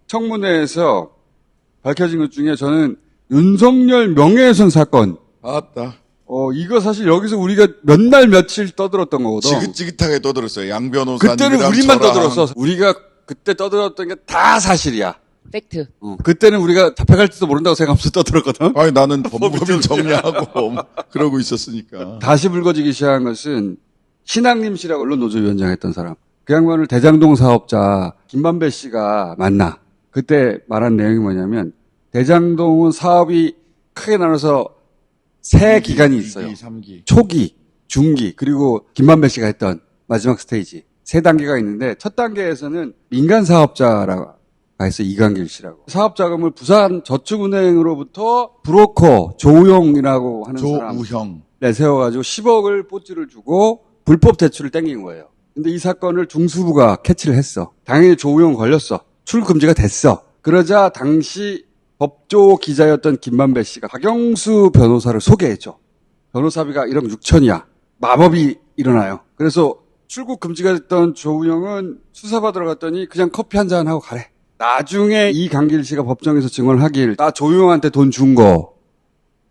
청문회에서 밝혀진 것 중에 저는 윤석열 명예훼손 사건. 아따. 이거 사실 여기서 우리가 몇 날 며칠 떠들었던 거거든. 지긋지긋하게 떠들었어요. 양 변호사님이랑 그때는 우리만 저랑. 떠들었어. 우리가 그때 떠들었던 게 다 사실이야. 팩트. 그때는 우리가 잡혀갈지도 모른다고 생각하면서 떠들었거든. 아니 나는 법무법인 정리하고 그러고 있었으니까. 다시 불거지기 시작한 것은 신학림 씨라고 언론노조위원장 했던 사람. 그 양반을 대장동 사업자 김만배 씨가 만나. 그때 말한 내용이 뭐냐면 대장동은 사업이 크게 나눠서 세 기간이 있어요. 2기, 3기. 초기, 중기, 그리고 김만배 씨가 했던 마지막 스테이지. 세 단계가 있는데 첫 단계에서는 민간 사업자라고 해서 이강길 씨라고. 사업 자금을 부산 저축은행으로부터 브로커 조우용이라고 하는 사람 조우형. 내세워가지고 10억을 뽀찌를 주고 불법 대출을 땡긴 거예요. 근데 이 사건을 중수부가 캐치를 했어. 당연히 조우용 걸렸어. 출국 금지가 됐어. 그러자 당시 법조 기자였던 김만배 씨가 박영수 변호사를 소개했죠. 변호사비가 1억 6천이야. 마법이 일어나요. 그래서 출국 금지가 됐던 조우영은 수사받으러 갔더니 그냥 커피 한잔 하고 가래. 나중에 이강길 씨가 법정에서 증언을 하길 나 조우영한테 돈 준 거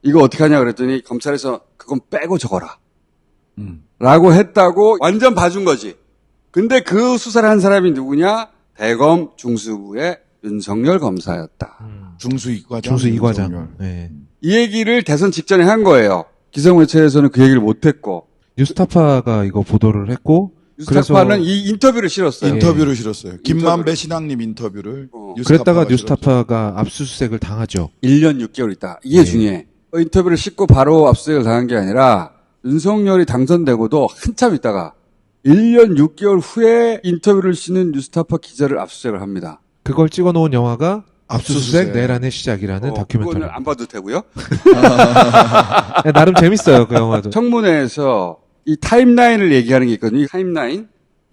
이거 어떻게 하냐 그랬더니 검찰에서 그건 빼고 적어라. 라고 했다고 완전 봐준 거지. 근데 그 수사를 한 사람이 누구냐? 대검 중수부의 윤석열 검사였다. 중수 이과장. 중수 이과장. 윤석열. 네. 이 얘기를 대선 직전에 한 거예요. 기성매체에서는 그 얘기를 못했고 뉴스타파가 이거 보도를 했고 뉴스타파는 이 인터뷰를 실었어요. 인터뷰를 실었어요. 김만배 신앙님 인터뷰를. 그랬다가 뉴스타파가 뉴스타파가 압수수색을 당하죠. 1년 6개월 있다. 이게 중요해. 인터뷰를 싣고 바로 압수수색을 당한 게 아니라 윤석열이 당선되고도 한참 있다가 1년 6개월 후에 인터뷰를 싣는 뉴스타파 기자를 압수수색을 합니다. 그걸 찍어놓은 영화가 압수수색 압수수색. 내란의 시작이라는 다큐멘터리. 그거는 안 봐도 되고요. 나름 재밌어요, 그 영화도. 청문회에서 이 타임라인을 얘기하는 게 있거든요. 이 타임라인.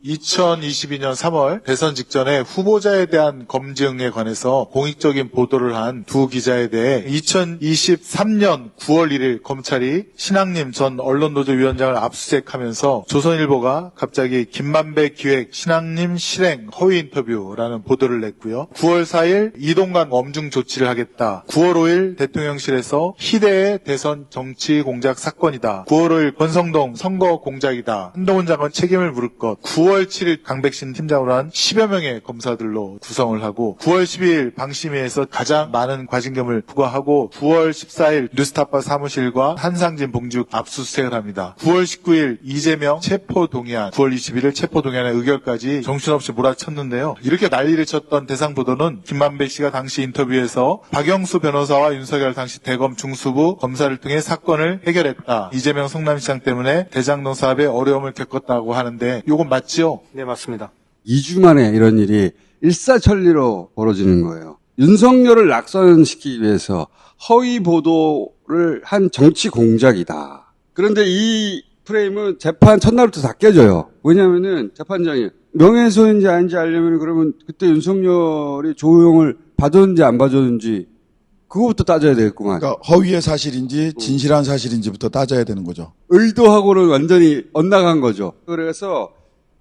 2022년 3월 대선 직전에 후보자에 대한 검증에 관해서 공익적인 보도를 한 두 기자에 대해 2023년 9월 1일 검찰이 신학림 전 언론노조위원장을 압수수색하면서 조선일보가 갑자기 김만배 기획 신학림 실행 허위 인터뷰라는 보도를 냈고요. 9월 4일 이동관 엄중 조치를 하겠다. 9월 5일 대통령실에서 희대의 대선 정치 공작 사건이다. 9월 5일 권성동 선거 공작이다. 한동훈 장관 책임을 물을 것. 9월 7일 강백신 팀장으로 한 10여 명의 검사들로 구성을 하고 9월 12일 방심위에서 가장 많은 과징금을 부과하고 9월 14일 뉴스타파 사무실과 한상진 봉주 압수수색을 합니다. 9월 19일 이재명 체포동의안, 9월 21일 체포동의안의 의결까지 정신없이 몰아쳤는데요. 이렇게 난리를 쳤던 대상보도는 김만배 씨가 당시 인터뷰에서 박영수 변호사와 윤석열 당시 대검 중수부 검사를 통해 사건을 해결했다. 이재명 성남시장 때문에 대장동 사업에 어려움을 겪었다고 하는데 이건 맞죠? 네, 맞습니다. 2주 만에 이런 일이 일사천리로 벌어지는 거예요. 윤석열을 낙선시키기 위해서 허위 보도를 한 정치 공작이다. 그런데 이 프레임은 재판 첫날부터 다 깨져요. 왜냐면은 재판장이 명예훼손인지 아닌지 알려면 그러면 그때 윤석열이 조우용을 봐줬는지 안 봐줬는지 그거부터 따져야 되겠구만. 그러니까 허위의 사실인지 진실한 사실인지부터 따져야 되는 거죠. 의도하고는 완전히 엇나간 거죠. 그래서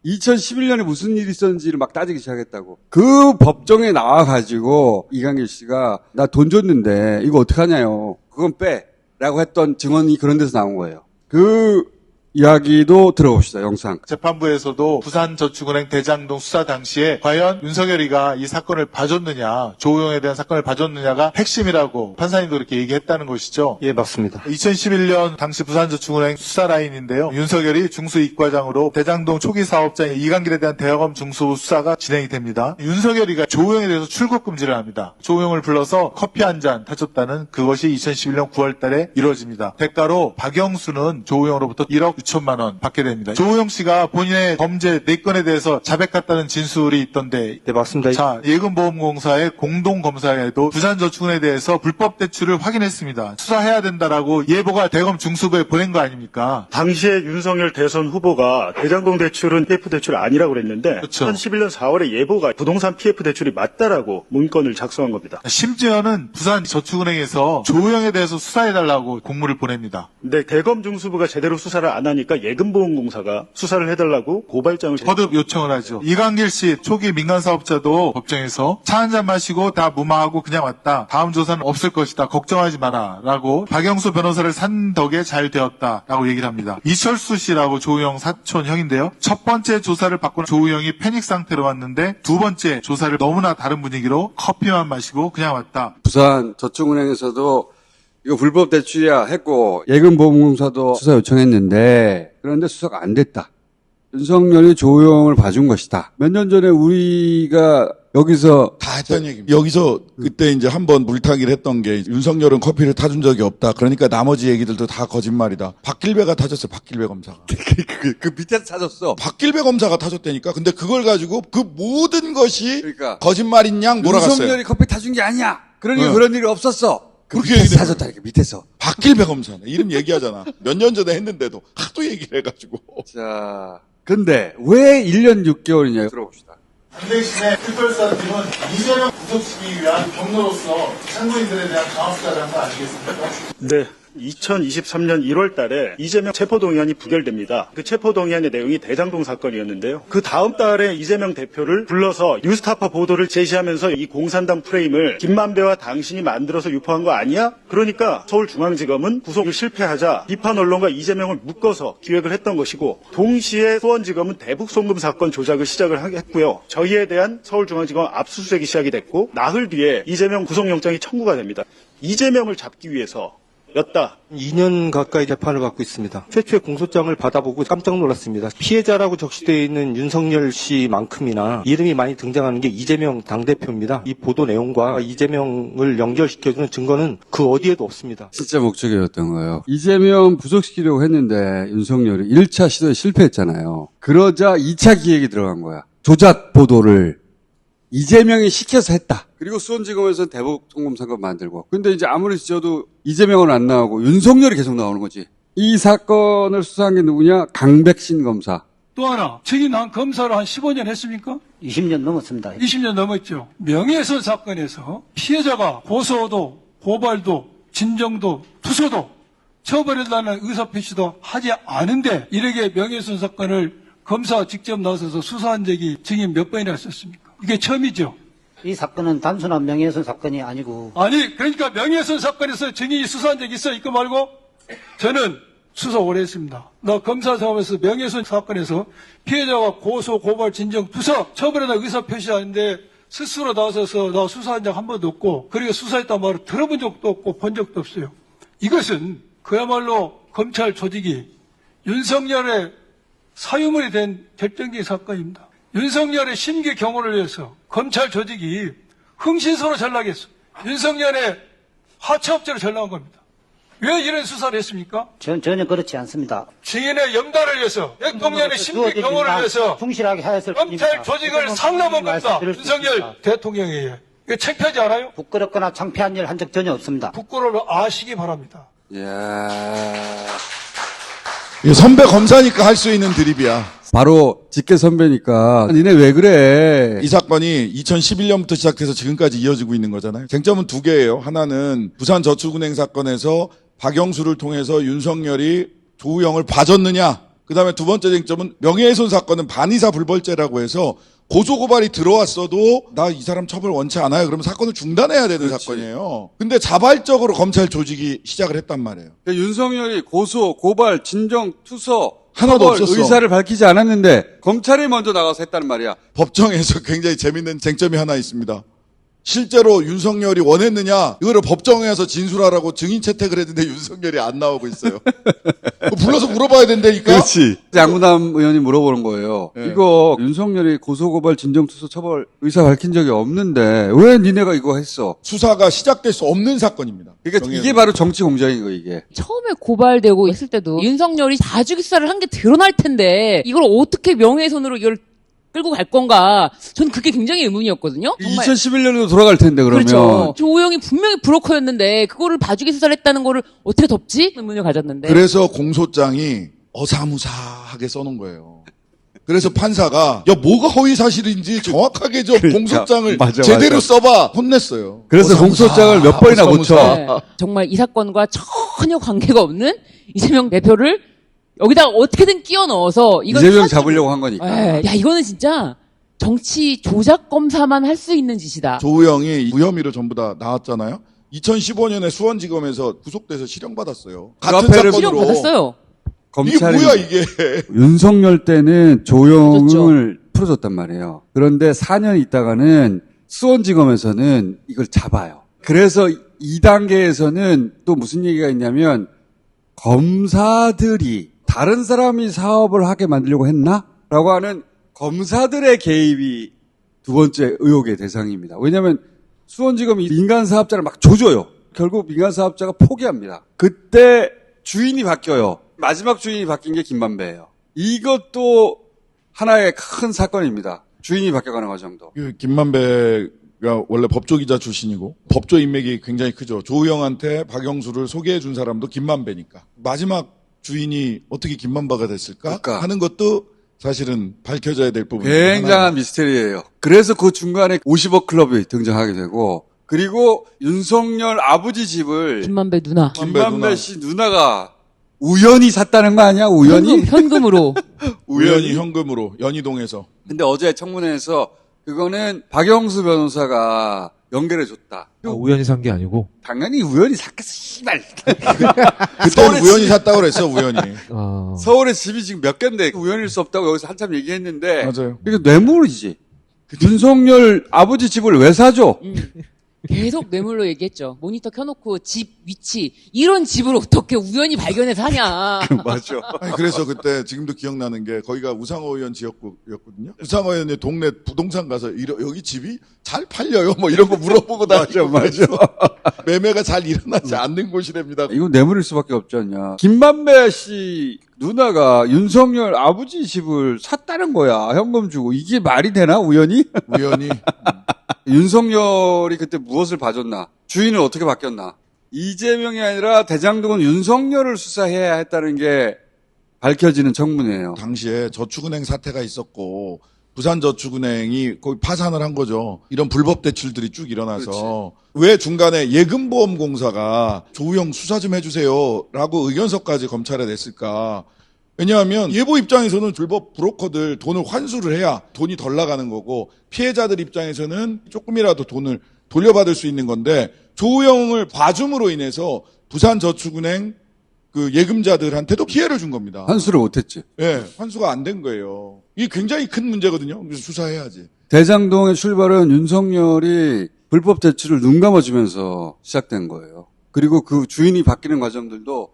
2011년에 무슨 일이 있었는지를 막 따지기 시작했다고. 그 법정에 나와가지고 이강길 씨가 나 돈 줬는데 이거 어떡하냐요. 그건 빼. 라고 했던 증언이 그런 데서 나온 거예요. 그 이야기도 들어봅시다. 영상. 재판부에서도 부산저축은행 대장동 수사 당시에 과연 윤석열이가 이 사건을 봐줬느냐, 조우용에 대한 사건을 봐줬느냐가 핵심이라고 판사님도 그렇게 얘기했다는 것이죠. 예, 맞습니다. 2011년 당시 부산저축은행 수사 라인인데요. 윤석열이 중수이과장으로 대장동 초기 사업자인 이강길에 대한 대검 중수 수사가 진행이 됩니다. 윤석열이가 조우용에 대해서 출국 금지를 합니다. 조우용을 불러서 커피 한 잔 타줬다는 그것이 2011년 9월 달에 이루어집니다. 대가로 박영수는 조우용으로부터 1억 6천만 원 받게 됩니다. 조우용 씨가 본인의 범죄 4건에 대해서 자백했다는 진술이 있던데, 네, 맞습니다. 자, 예금보험공사의 공동검사에도 부산저축은에 대해서 불법 대출을 확인했습니다. 수사해야 된다라고 예보가 대검 중수부에 보낸 거 아닙니까? 당시에 윤석열 대선 후보가 대장동 대출은 PF 대출이 아니라고 그랬는데 그렇죠. 2011년 4월에 예보가 부동산 PF 대출이 맞다라고 문건을 작성한 겁니다. 심지어는 부산저축은행에서 조우용에 대해서 수사해달라고 공문을 보냅니다. 근데 대검 중수부가 제대로 수사를 안 한 하니까 예금보험공사가 수사를 해달라고 고발장을 거듭 요청을 하죠. 이광길 씨 초기 민간사업자도 법정에서 차 한잔 마시고 다 무마하고 그냥 왔다. 다음 조사는 없을 것이다. 걱정하지 마라. 라고 박영수 변호사를 산 덕에 잘 되었다. 라고 얘기를 합니다. 이철수 씨라고 조우영 사촌 형인데요. 첫 번째 조사를 받고 조우영이 패닉 상태로 왔는데 두 번째 조사를 너무나 다른 분위기로 커피만 마시고 그냥 왔다. 부산 저축은행에서도 이거 불법 대출이야 했고 예금보험공사도 수사 요청했는데 그런데 수사가 안 됐다. 윤석열이 조우영을 봐준 것이다. 몇 년 전에 우리가 여기서 다 했던 얘기입니다. 여기서 그때 이제 한번 물타기를 했던 게 윤석열은 커피를 타준 적이 없다. 그러니까 나머지 얘기들도 다 거짓말이다. 박길배가 타줬어요. 박길배 검사가. 그 밑에서 찾았어. 박길배 검사가 타줬다니까. 근데 그걸 가지고 그 모든 것이 그러니까 거짓말인 양 몰아갔어요. 윤석열이 커피 타준 게 아니야. 그러니까 네. 그런 일이 없었어. 그 그렇게 밑에서 얘기되는 찾았다니까 밑에서. 박길배 검사네. 이름 얘기하잖아. 몇 년 전에 했는데도 하도 얘기를 해가지고. 자, 근데 왜 1년 6개월이냐 들어봅시다. 당대신의 특별수사팀은 이재명 구속시키기 위한 경로로서 참고인들에 대한 강압수사를 한 거 아니겠습니까? 네. 2023년 1월 달에 이재명 체포동의안이 부결됩니다. 그 체포동의안의 내용이 대장동 사건이었는데요. 그 다음 달에 이재명 대표를 불러서 뉴스타파 보도를 제시하면서 이 공산당 프레임을 김만배와 당신이 만들어서 유포한 거 아니야? 그러니까 서울중앙지검은 구속을 실패하자 비판 언론과 이재명을 묶어서 기획을 했던 것이고 동시에 수원지검은 대북송금 사건 조작을 시작을 했고요. 저희에 대한 서울중앙지검 압수수색이 시작이 됐고 나흘 뒤에 이재명 구속영장이 청구가 됩니다. 이재명을 잡기 위해서 였다. 2년 가까이 재판을 받고 있습니다. 최초의 공소장을 받아보고 깜짝 놀랐습니다. 피해자라고 적시되어 있는 윤석열 씨만큼이나 이름이 많이 등장하는 게 이재명 당대표입니다. 이 보도 내용과 이재명을 연결시켜주는 증거는 그 어디에도 없습니다. 진짜 목적이었던 거예요. 이재명 부속시키려고 했는데 윤석열이 1차 시도에 실패했잖아요. 그러자 2차 기획이 들어간 거야. 조작 보도를 이재명이 시켜서 했다. 그리고 수원지검에서 대북 송금 사건 만들고. 근데 이제 아무리 지어도 이재명은 안 나오고 윤석열이 계속 나오는 거지. 이 사건을 수사한 게 누구냐? 강백신 검사. 또 하나, 저기 난 검사를 한 15년 했습니까? 20년 넘었습니다. 20년 넘었죠. 명예훼손 사건에서 피해자가 고소도, 고발도, 진정도, 투소도, 처벌해달라는 의사표시도 하지 않은데 이렇게 명예훼손 사건을 검사 직접 나서서 수사한 적이 증인 몇 번이나 있었습니까? 이게 처음이죠. 이 사건은 단순한 명예훼손 사건이 아니고 아니, 그러니까 명예훼손 사건에서 증인이 수사한 적 있어? 이거 말고? 저는 수사 오래 했습니다. 나 검사 생활에서 명예훼손 사건에서 피해자가 고소, 고발, 진정, 투서, 처벌에다 의사표시하는데 스스로 나서서 나 수사한 적 한 번도 없고, 그리고 수사했단 말을 들어본 적도 없고 본 적도 없어요. 이것은 그야말로 검찰 조직이 윤석열의 사유물이 된 결정적인 사건입니다. 윤석열의 심기 경호를 위해서 검찰 조직이 흥신소로 전락했어. 윤석열의 하차업체로 전락한 겁니다. 왜 이런 수사를 했습니까? 전혀 그렇지 않습니다. 증인의 염달을 위해서, 대통령의 심기 경호를 위해서 충실하게 하였을 검찰 조직을 상납한 겁니다. 윤석열 대통령이. 이거 창피하지 않아요? 부끄럽거나 창피한 일 한 적 전혀 없습니다. 부끄러워 아시기 바랍니다. 이야. 이거 선배 검사니까 할 수 있는 드립이야. 바로 직계 선배니까 니네 왜 그래? 이 사건이 2011년부터 시작돼서 지금까지 이어지고 있는 거잖아요. 쟁점은 두 개예요. 하나는 부산저축은행 사건에서 박영수를 통해서 윤석열이 조우영을 봐줬느냐. 그다음에 두 번째 쟁점은 명예훼손 사건은 반의사 불벌죄라고 해서 고소고발이 들어왔어도 나 이 사람 처벌 원치 않아요. 그러면 사건을 중단해야 되는 그렇지. 사건이에요. 근데 자발적으로 검찰 조직이 시작을 했단 말이에요. 그러니까 윤석열이 고소, 고발, 진정, 투서 하나도 처벌, 없었어. 의사를 밝히지 않았는데 검찰이 먼저 나가서 했다는 말이야. 법정에서 굉장히 재밌는 쟁점이 하나 있습니다. 실제로 윤석열이 원했느냐 이거를 법정에서 진술하라고 증인 채택을 했는데 윤석열이 안 나오고 있어요. 불러서 물어봐야 된다니까. 그렇지. 양구남 의원이 물어보는 거예요. 네. 이거 윤석열이 고소고발, 진정투소, 처벌, 의사 밝힌 적이 없는데 왜 니네가 이거 했어? 수사가 시작될 수 없는 사건입니다. 그러니까 정의는. 이게 바로 정치 공작인 거 이게. 처음에 고발되고 했을 때도 윤석열이 봐주기 수사를 한 게 드러날 텐데 이걸 어떻게 명예훼손으로 이걸 끌고 갈 건가? 전 그게 굉장히 의문이었거든요. 정말. 2011년에도 돌아갈 텐데 그러면. 그렇죠. 조우영이 분명히 브로커였는데 그거를 봐주기 수사를 했다는 거를 어떻게 덮지? 의문을 가졌는데. 그래서 공소장이 어사무사하게 써놓은 거예요. 그래서 판사가 야 뭐가 허위 사실인지 정확하게 좀 그러니까, 공소장을 맞아, 제대로 맞아. 써봐 혼냈어요. 그래서 어사무사, 공소장을 몇 번이나 어사무사. 고쳐. 네. 정말 이 사건과 전혀 관계가 없는 이재명 대표를 여기다가 어떻게든 끼워 넣어서 이걸 이재명 사주고. 잡으려고 한 거니까. 야, 이거는 진짜 정치 조작 검사만 할 수 있는 짓이다. 조우영이 무혐의로 전부 다 나왔잖아요. 2015년에 수원지검에서 구속돼서 실형받았어요. 같은 앞에를 실형 사건으로. 받았어요. 이게 검찰이 뭐야 이게. 윤석열 때는 조용을 풀어줬죠. 풀어줬단 말이에요. 그런데 4년 있다가는 수원지검에서는 이걸 잡아요. 그래서 2단계에서는 또 무슨 얘기가 있냐면 검사들이 다른 사람이 사업을 하게 만들려고 했나? 라고 하는 검사들의 개입이 두 번째 의혹의 대상입니다. 왜냐하면 수원지검이 민간 사업자를 막 조져요. 결국 민간 사업자가 포기합니다. 그때 주인이 바뀌어요. 마지막 주인이 바뀐 게 김만배예요. 이것도 하나의 큰 사건입니다. 주인이 바뀌어가는 과정도. 그 김만배가 원래 법조기자 출신이고 법조 인맥이 굉장히 크죠. 조우영한테 박영수를 소개해 준 사람도 김만배니까. 마지막 주인이 어떻게 김만배가 됐을까 그러니까. 하는 것도 사실은 밝혀져야 될 부분. 굉장한 미스테리예요. 그래서 그 중간에 50억 클럽이 등장하게 되고 그리고 윤석열 아버지 집을 김만배 누나. 김만배 씨 누나가 우연히 샀다는 거 아니야? 우연히? 현금으로. 우연히 현금으로 연희동에서. 근데 어제 청문회에서 그거는 박영수 변호사가 연결해 줬다. 우연히 산 게 아니고. 당연히 우연히 샀겠어, 씨발. 그때 우연히 샀다고 그랬어 우연히. 서울에 집이 지금 몇 개인데 우연일 수 없다고 여기서 한참 얘기했는데. 맞아요. 이게 뇌물이지. 윤석열 아버지 집을 왜 사줘? 계속 뇌물로 얘기했죠. 모니터 켜놓고 집 위치 이런 집을 어떻게 우연히 발견해서 하냐. 맞아. 아니, 그래서 그때 지금도 기억나는 게 거기가 우상호 의원 지역구였거든요. 우상호 의원의 동네 부동산 가서 여기 집이 잘 팔려요 뭐 이런 거 물어보고 맞아. 매매가 잘 일어나지 않는 곳이랍니다. 이거 뇌물일 수밖에 없지 않냐. 김만배 씨 누나가 윤석열 아버지 집을 샀다는 거야. 현금 주고. 이게 말이 되나? 우연히? 우연히. 윤석열이 그때 무엇을 봐줬나? 주인은 어떻게 바뀌었나? 이재명이 아니라 대장동은 윤석열을 수사해야 했다는 게 밝혀지는 청문회예요. 당시에 저축은행 사태가 있었고 부산저축은행이 거의 파산을 한 거죠. 이런 불법 대출들이 쭉 일어나서 왜 중간에 예금보험공사가 조우영 수사 좀 해주세요라고 의견서까지 검찰에 냈을까? 왜냐하면 예보 입장에서는 불법 브로커들 돈을 환수를 해야 돈이 덜 나가는 거고 피해자들 입장에서는 조금이라도 돈을 돌려받을 수 있는 건데 조우영을 봐줌으로 인해서 부산저축은행 그 예금자들한테도 피해를 준 겁니다. 환수를 못했지. 예, 환수가 안 된 거예요. 이게 굉장히 큰 문제거든요. 그래서 수사해야지. 대장동의 출발은 윤석열이 불법 대출을 눈 감아주면서 시작된 거예요. 그리고 그 주인이 바뀌는 과정들도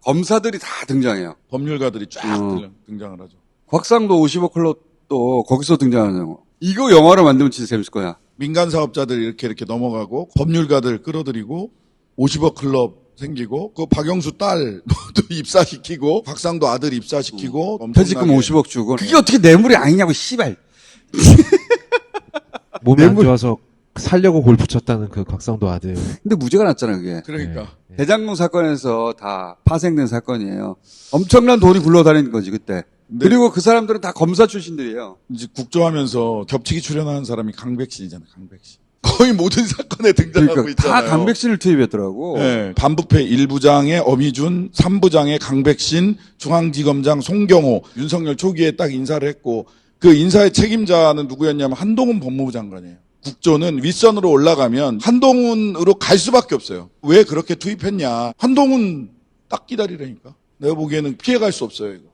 검사들이 다 등장해요. 법률가들이 쫙 어. 등장을 하죠. 곽상도 50억 클럽도 거기서 등장하는 거. 이거 영화로 만들면 진짜 재밌을 거야. 민간 사업자들 이렇게 넘어가고 법률가들 끌어들이고 50억 클럽 생기고 그 박영수 딸도 입사시키고 곽상도 아들 입사시키고 퇴직금 50억 주고. 그게 어떻게 뇌물이 아니냐고 씨발. 몸이 안 좋아서 살려고 골프 쳤다는 그 곽상도 아들. 근데 무죄가 났잖아 그게. 그러니까 대장동 사건에서 다 파생된 사건이에요. 엄청난 돈이 굴러다니는 거지 그때. 그리고 그 사람들은 다 검사 출신들이에요. 이제 국조하면서 겹치기 출연하는 사람이 강백신이잖아요. 강백신. 거의 모든 사건에 등장하고 그러니까 있잖아요. 다 강백신을 투입했더라고. 네, 반부패 1부장의 엄희준, 3부장의 강백신, 중앙지검장 송경호, 윤석열 초기에 딱 인사를 했고 그 인사의 책임자는 누구였냐면 한동훈 법무부 장관이에요. 국조는 윗선으로 올라가면 한동훈으로 갈 수밖에 없어요. 왜 그렇게 투입했냐. 한동훈 딱 기다리라니까. 내가 보기에는 피해갈 수 없어요. 이거.